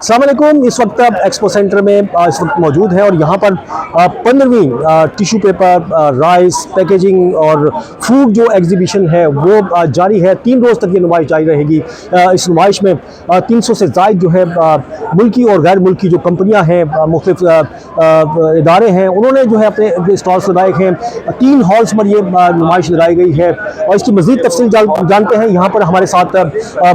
अस्सलाम वालेकुम। इस वक्त आप एक्सपो सेंटर में इस वक्त मौजूद है और यहाँ पर 15वीं टिश्यू पेपर, राइस, पैकेजिंग और फूड जो एग्जीबिशन है वो जारी है। 3 रोज़ तक ये नुमाइश जारी रहेगी। इस नुमाइश में 300 से ज़ायद जो है मुल्की और गैर मुल्की जो कंपनियाँ हैं, मुख्तलिफ इदारे हैं, उन्होंने जो है अपने स्टॉल्स लगाए हैं। 3 हॉल्स पर ये नुमाइश लगाई गई है और इसकी मज़ीद तफसील जानते हैं। यहाँ पर हमारे साथ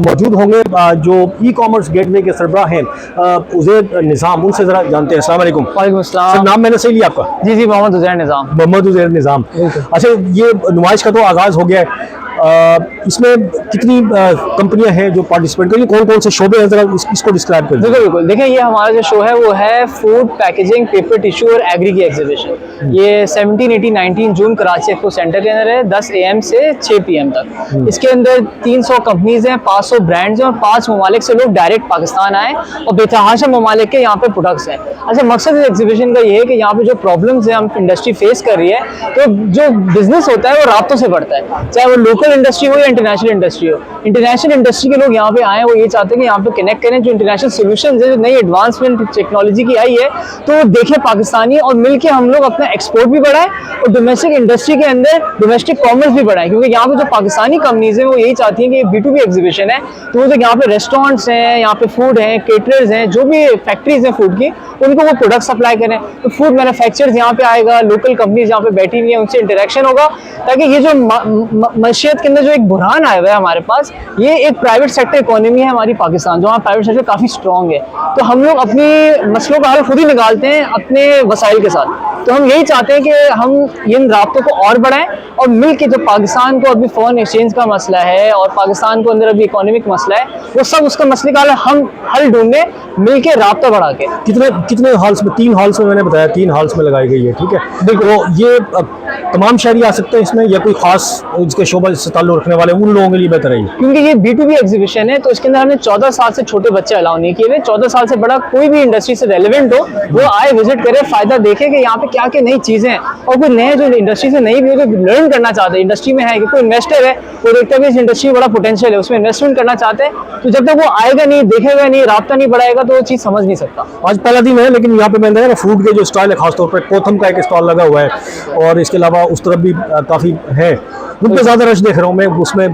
मौजूद होंगे जो ई कॉमर्स गेटवे के सरबराह हैं उज़ैर निज़ाम, उनसे ज़रा जानते हैं। अस्सलाम वालेकुम। वालेकुम अस्सलाम। नाम मैंने सही लिया आपका? जी मोहम्मद उज़ैर निज़ाम। मोहम्मद उज़ैर निज़ाम। अच्छा, ये नुमाइश का तो आगाज़ हो गया है, इसमें कितनी कंपनियां हैं जो पार्टिसिपेट करेंगी, कौन कौन से शोबे हैं, जरा इसको डिस्क्राइब करें। बिल्कुल देखिए, ये हमारा जो शो है वो है फूड, पैकेजिंग, पेपर, टिश्यू और एग्री की एग्जीबिशन। ये 17, 18, 19 जून कराची एक्सपो सेंटर के अंदर है, 10 AM से 6 PM तक। इसके अंदर 300 कंपनीज हैं, 500 ब्रांड्स हैं और 5 ममालिक से लोग डायरेक्ट पाकिस्तान आए और बेतहाशा ममालिक के यहाँ पे प्रोडक्ट्स हैं। अच्छा, मकसद इस एग्जीबिशन का ये है कि यहाँ पे जो प्रॉब्लम्स हैं हम इंडस्ट्री फेस कर रही है, तो जो बिजनेस होता है वो राब्तों से बढ़ता है, चाहे वो लोकल इंडस्ट्री हो या इंटरनेशनल इंडस्ट्री हो। इंटरनेशनल इंडस्ट्री के लोग यहाँ पे आए, वो ये चाहते हैं कि यहाँ पे कनेक्ट करें, जो इंटरनेशनल सॉल्यूशंस है, जो नई एडवांसमेंट टेक्नोलॉजी की आई है, तो वो देखें पाकिस्तानी, और मिलके हम लोग अपना एक्सपोर्ट भी बढ़ाएं और डोमेस्टिक इंडस्ट्री के अंदर डोमेस्टिक कॉमर्स भी बढ़ाएं। क्योंकि यहाँ पे जो पाकिस्तानी कंपनीज हैं वो यही चाहती हैं कि B2B एग्जीबिशन है, तो वो जो यहाँ पे रेस्टोरेंट्स हैं, यहाँ पे फूड हैं, केटरर्स हैं, जो भी फैक्ट्रीज हैं फूड की, उनको वो प्रोडक्ट सप्लाई करें। तो फूड मैन्युफैक्चरर्स यहाँ पे आएगा, लोकल कंपनीज यहाँ पे बैठी हुई हैं, उनसे इंटरेक्शन होगा, ताकि ये जो मशीयत के अंदर जो एक बुरहान आया हुआ है हमारे पास, ये एक प्राइवेट सेक्टर इकोनॉमी है हमारी पाकिस्तान, जो हमारा प्राइवेट सेक्टर काफ़ी स्ट्रॉन्ग है। तो हम लोग अपनी मसलों का हल खुद ही निकालते हैं अपने वसाइल के साथ। तो हम यही चाहते हैं कि हम इन राब्तों को और बढ़ाएं और मिल के, जो पाकिस्तान को अभी फॉरेन एक्सचेंज का मसला है और पाकिस्तान को अंदर अभी इकोनॉमिक मसला है, वो सब उसका मसले का हम हल ढूंढें, मिल के राब्ता बढ़ा के। कितने हॉल्स में? 3 हॉल्स में, मैंने बताया 3 हॉल्स में लगाई गई है, ठीक है। बिल्कुल। तो ये तमाम शहरी आ सकते हैं इसमें, या कोई खास इसके शोबा से ताल्लुक रखने वाले उन लोगों के लिए बेहतर है? क्योंकि ये B2B एग्जीबिशन है, तो इसके अंदर हमने 14 साल से छोटे बच्चे अलाउ नहीं किए हुए। 14 साल से बड़ा कोई भी इंडस्ट्री से रेलेवेंट हो, वो आए, विजिट करे, फायदा देखे कि यहाँ पे क्या क्या नई चीजें हैं, और कोई नए जो इंडस्ट्री से नहीं भी हो, जो लर्न करना चाहते हैं, इंडस्ट्री में है कि कोई इन्वेस्टर है, वो देखता है कि इस इंडस्ट्री में बड़ा पोटेंशियल है, उसमें इन्वेस्टमेंट करना चाहते हैं, तो जब तक वो आएगा नहीं, देखेगा नहीं, राब्ता नहीं बढ़ाएगा, तो वो चीज समझ नहीं सकता। आज पहला दिन है, लेकिन यहाँ पे मैंने देखा फूड के जो स्टॉल है, खासतौर पर कोथम का एक स्टॉल लगा हुआ है, और इसके अलावा उस तरफ भी काफी है, उन पे ज्यादा रश देख रहा हूँ मैं उसमें।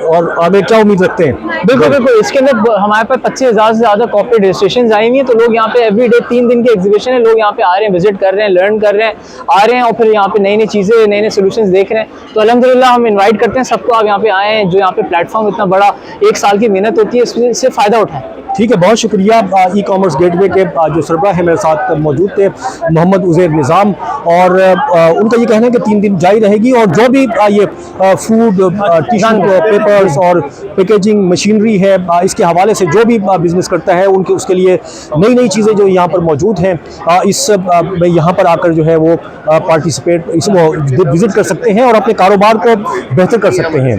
और आगे क्या उम्मीद रखते हैं? बिल्कुल, इसके अंदर हमारे पास 25,000 से ज्यादा कॉर्पोरेट रजिस्ट्रेशन आई हुई है, तो लोग यहाँ पे एवरीडे 3 दिन की एग्जीबिशन है, लोग यहाँ पे आ रहे हैं, विजिट कर रहे हैं, लर्न कर रहे हैं, आ रहे हैं, और फिर यहाँ पे नई नई चीजें, नए नए सोल्यूशंस देख रहे हैं। तो अल्हम्दुलिल्लाह हम इन्वाइट करते हैं सबको, आप यहाँ पे आए, जो यहाँ पे प्लेटफॉर्म इतना बड़ा 1 साल की मेहनत होती है, इससे फायदा उठाएं। ठीक है, बहुत शुक्रिया। ई कॉमर्स गेटवे के जो सरबराह है मेरे साथ मौजूद थे, मोहम्मद उज़ैर निज़ाम, और उनका ये कहना है कि 3 दिन जारी रहेगी, और जो भी ये फूड, टिश्यू पेपर्स और पैकेजिंग मशीनरी है, इसके हवाले से जो भी बिज़नेस करता है, उनके उसके लिए नई नई चीज़ें जो यहाँ पर मौजूद हैं, इस यहाँ पर आकर जो है वो पार्टिसिपेट, इसको विज़िट कर सकते हैं और अपने कारोबार को बेहतर कर सकते हैं।